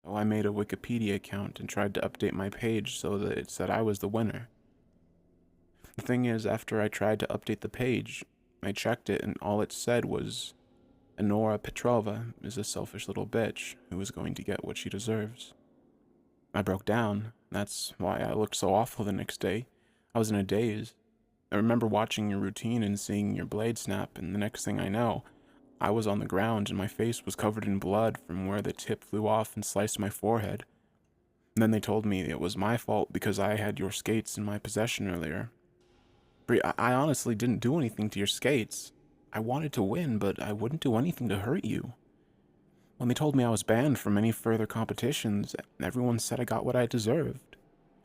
so I made a Wikipedia account and tried to update my page so that it said I was the winner. The thing is, after I tried to update the page, I checked it and all it said was, Enora Petrova is a selfish little bitch who is going to get what she deserves. I broke down. That's why I looked so awful the next day. I was in a daze. I remember watching your routine and seeing your blade snap, and the next thing I know, I was on the ground and my face was covered in blood from where the tip flew off and sliced my forehead. And then they told me it was my fault because I had your skates in my possession earlier. Brie, I honestly didn't do anything to your skates. I wanted to win, but I wouldn't do anything to hurt you. When they told me I was banned from any further competitions, everyone said I got what I deserved.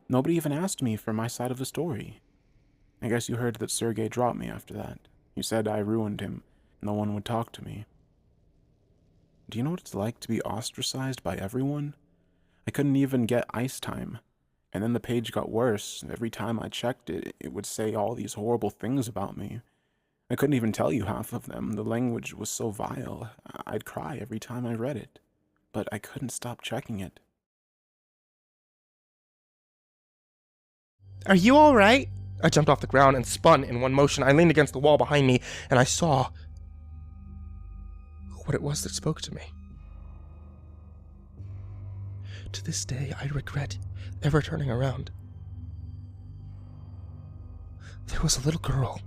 Nobody even asked me for my side of the story. I guess you heard that Sergei dropped me after that. You said I ruined him. No one would talk to me. Do you know what it's like to be ostracized by everyone? I couldn't even get ice time. And then the page got worse. Every time I checked it, it would say all these horrible things about me. I couldn't even tell you half of them. The language was so vile. I'd cry every time I read it. But I couldn't stop checking it. Are you alright? I jumped off the ground and spun in one motion. I leaned against the wall behind me, and I saw what it was that spoke to me. To this day, I regret ever turning around. There was a little girl.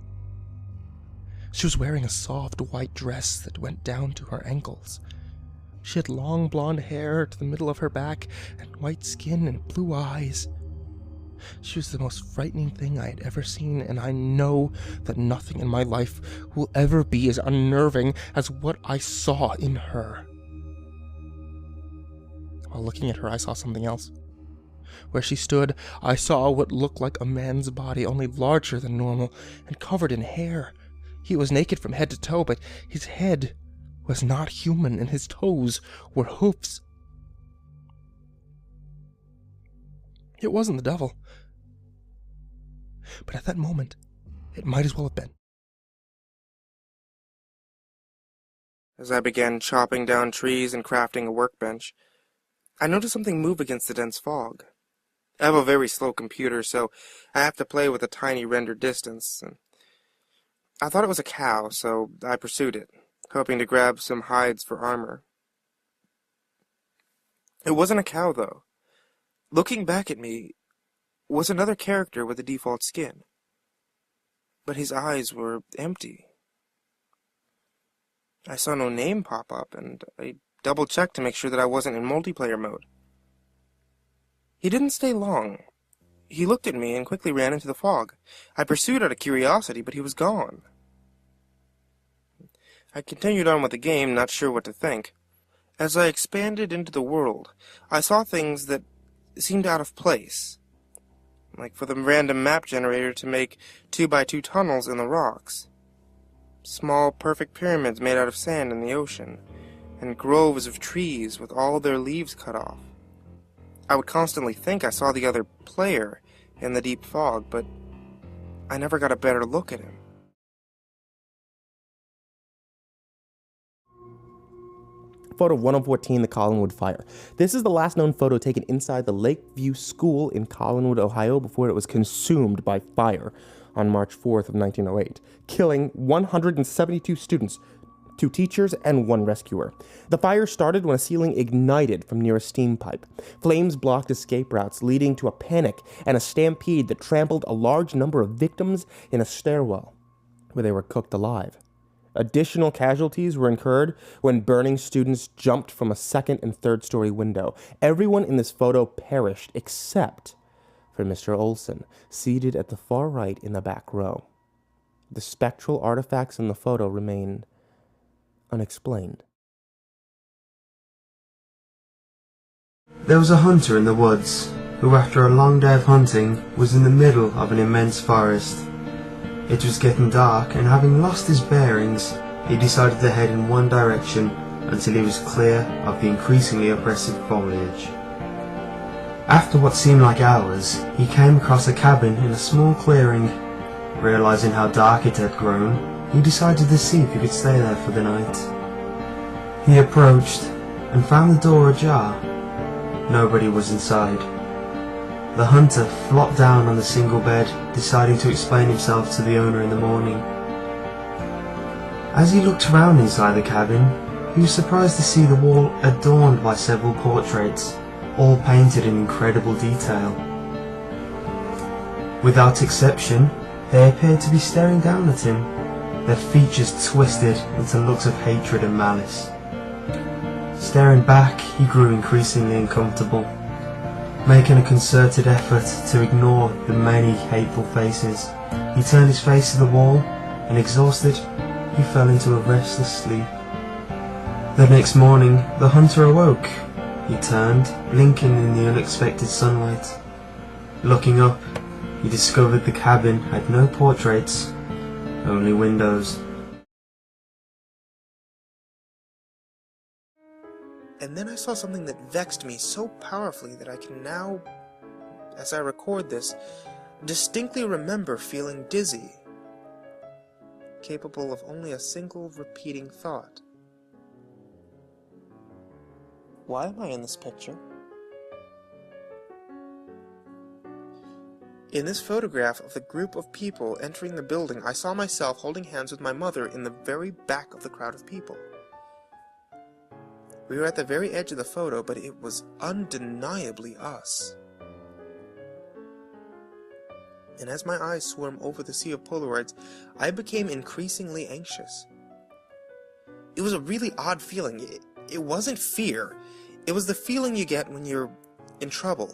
She was wearing a soft white dress that went down to her ankles. She had long blonde hair to the middle of her back, and white skin and blue eyes. She was the most frightening thing I had ever seen, and I know that nothing in my life will ever be as unnerving as what I saw in her. While looking at her, I saw something else. Where she stood, I saw what looked like a man's body, only larger than normal, and covered in hair. He was naked from head to toe, but his head was not human, and his toes were hoofs. It wasn't the devil. But at that moment, it might as well have been. As I began chopping down trees and crafting a workbench, I noticed something move against the dense fog. I have a very slow computer, so I have to play with a tiny render distance. I thought it was a cow, so I pursued it, hoping to grab some hides for armor. It wasn't a cow, though. Looking back at me was another character with a default skin. But his eyes were empty. I saw no name pop up, and I double-checked to make sure that I wasn't in multiplayer mode. He didn't stay long. He looked at me and quickly ran into the fog. I pursued out of curiosity, but he was gone. I continued on with the game, not sure what to think. As I expanded into the world, I saw things that seemed out of place, like for the random map generator to make 2x2 tunnels in the rocks, small perfect pyramids made out of sand in the ocean, and groves of trees with all their leaves cut off. I would constantly think I saw the other player in the deep fog, but I never got a better look at him. Photo 1 of 14, the Collinwood Fire. This is the last known photo taken inside the Lakeview School in Collinwood, Ohio, before it was consumed by fire on March 4th of 1908, killing 172 students, 2 teachers, and 1 rescuer. The fire started when a ceiling ignited from near a steam pipe. Flames blocked escape routes, leading to a panic and a stampede that trampled a large number of victims in a stairwell, where they were cooked alive. Additional casualties were incurred when burning students jumped from a 2nd and 3rd story window. Everyone in this photo perished except for Mr. Olson, seated at the far right in the back row. The spectral artifacts in the photo remain unexplained. There was a hunter in the woods who, after a long day of hunting, was in the middle of an immense forest. It was getting dark, and having lost his bearings, he decided to head in one direction until he was clear of the increasingly oppressive foliage. After what seemed like hours, he came across a cabin in a small clearing. Realizing how dark it had grown, he decided to see if he could stay there for the night. He approached and found the door ajar. nobody was inside. The hunter flopped down on the single bed, deciding to explain himself to the owner in the morning. As he looked around inside the cabin, he was surprised to see the wall adorned by several portraits, all painted in incredible detail. Without exception, they appeared to be staring down at him, their features twisted into looks of hatred and malice. Staring back, he grew increasingly uncomfortable, making a concerted effort to ignore the many hateful faces. He turned his face to the wall, and exhausted, he fell into a restless sleep. The next morning, the hunter awoke. He turned, blinking in the unexpected sunlight. Looking up, he discovered the cabin had no portraits, only windows. And then I saw something that vexed me so powerfully that I can now, as I record this, distinctly remember feeling dizzy, capable of only a single repeating thought. Why am I in this picture? In this photograph of the group of people entering the building, I saw myself holding hands with my mother in the very back of the crowd of people. We were at the very edge of the photo, but it was undeniably us. And as my eyes swam over the sea of Polaroids, I became increasingly anxious. It was a really odd feeling. It wasn't fear. It was the feeling you get when you're in trouble.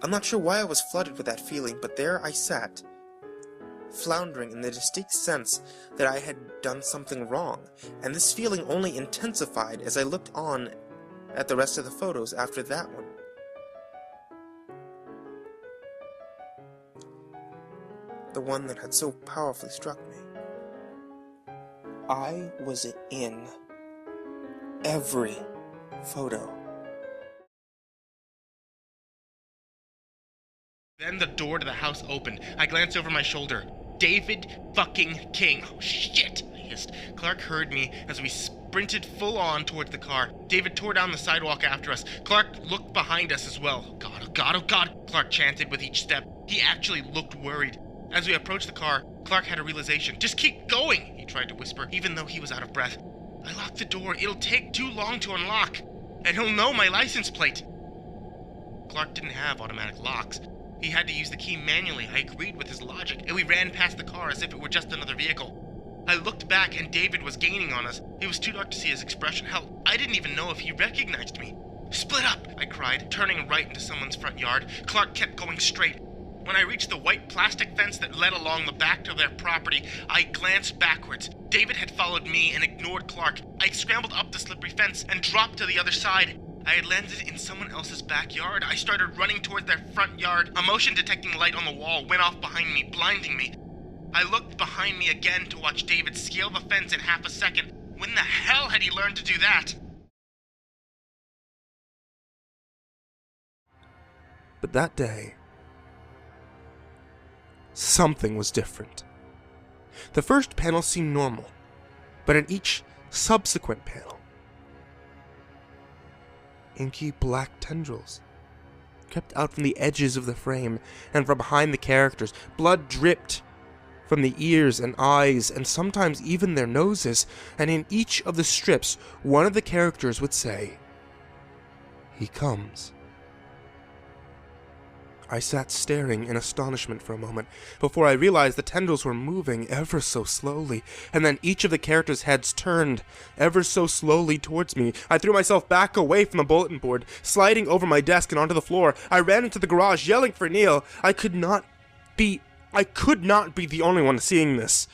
I'm not sure why I was flooded with that feeling, but there I sat, floundering in the distinct sense that I had done something wrong, and this feeling only intensified as I looked on at the rest of the photos after that one. The one that had so powerfully struck me. I was in every photo. Then the door to the house opened. I glanced over my shoulder. David fucking King. Oh, shit, I hissed. Clark heard me as we sprinted full on towards the car. David tore down the sidewalk after us. Clark looked behind us as well. God, oh God, oh God, Clark chanted with each step. He actually looked worried. As we approached the car, Clark had a realization. Just keep going, he tried to whisper, even though he was out of breath. I locked the door. It'll take too long to unlock. And he'll know my license plate. Clark didn't have automatic locks. He had to use the key manually. I agreed with his logic, and we ran past the car as if it were just another vehicle. I looked back, and David was gaining on us. It was too dark to see his expression. Hell, I didn't even know if he recognized me. Split up, I cried, turning right into someone's front yard. Clark kept going straight. When I reached the white plastic fence that led along the back of their property, I glanced backwards. David had followed me and ignored Clark. I scrambled up the slippery fence and dropped to the other side. I had landed in someone else's backyard. I started running towards their front yard. A motion detecting light on the wall went off behind me, blinding me. I looked behind me again to watch David scale the fence in half a second. When the hell had he learned to do that? But that day, something was different. The first panel seemed normal, but in each subsequent panel, inky black tendrils crept out from the edges of the frame and from behind the characters. Blood dripped from the ears and eyes, and sometimes even their noses, and in each of the strips, one of the characters would say, "He comes." I sat staring in astonishment for a moment before I realized the tendrils were moving ever so slowly, and then each of the characters' heads turned ever so slowly towards me. I threw myself back away from the bulletin board, sliding over my desk and onto the floor. I ran into the garage, yelling for Neil. I could not be the only one seeing this.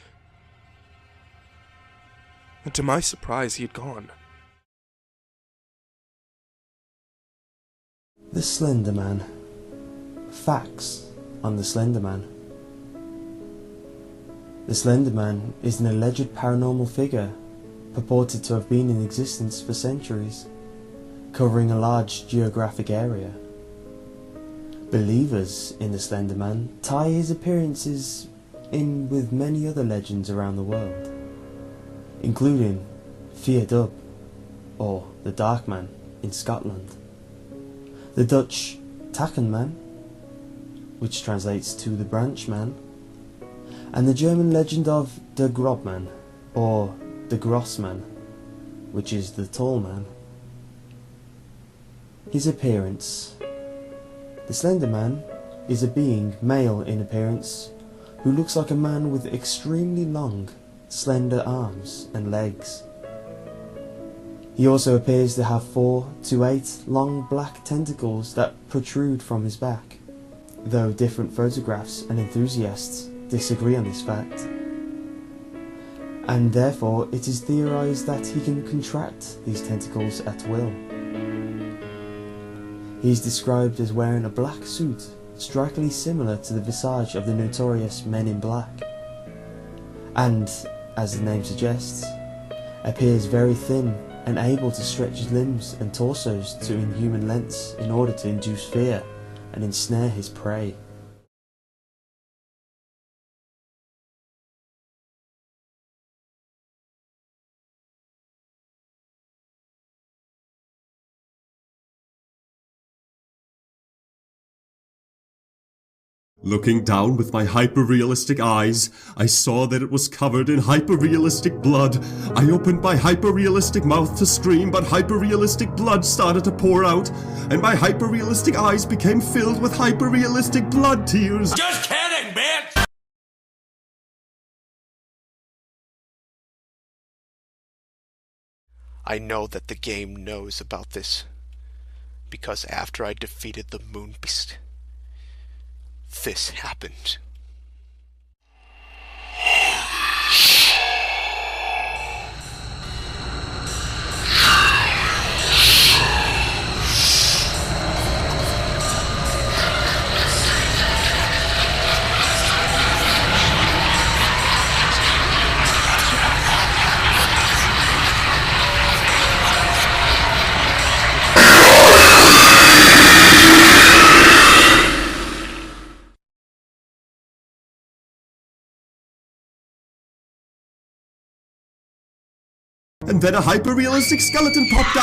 And to my surprise, he had gone. The Slender Man. Facts on the Slender Man. The Slender Man is an alleged paranormal figure, purported to have been in existence for centuries, covering a large geographic area. Believers in the Slender Man tie his appearances in with many other legends around the world, including Fear Dub, or the Dark Man. in Scotland, the Dutch Takenman, which translates to the branch man, and the German legend of der Grobman, or the Grossman, which is the tall man. His appearance. The Slender Man is a being, male in appearance, who looks like a man with extremely long, slender arms and legs. He also appears to have 4 to 8 long black tentacles that protrude from his back, though different photographs and enthusiasts disagree on this fact. And therefore it is theorized that he can contract these tentacles at will. He is described as wearing a black suit, strikingly similar to the visage of the notorious Men in Black, and, as the name suggests, appears very thin and able to stretch his limbs and torsos to inhuman lengths in order to induce fear and ensnare his prey. Looking down with my hyper-realistic eyes, I saw that it was covered in hyper-realistic blood. I opened my hyper-realistic mouth to scream, but hyper-realistic blood started to pour out, and my hyper-realistic eyes became filled with hyper-realistic blood tears. Just kidding, bitch! I know that the game knows about this, because after I defeated the Moon Beast, this happened. And then a hyper-realistic skeleton popped out.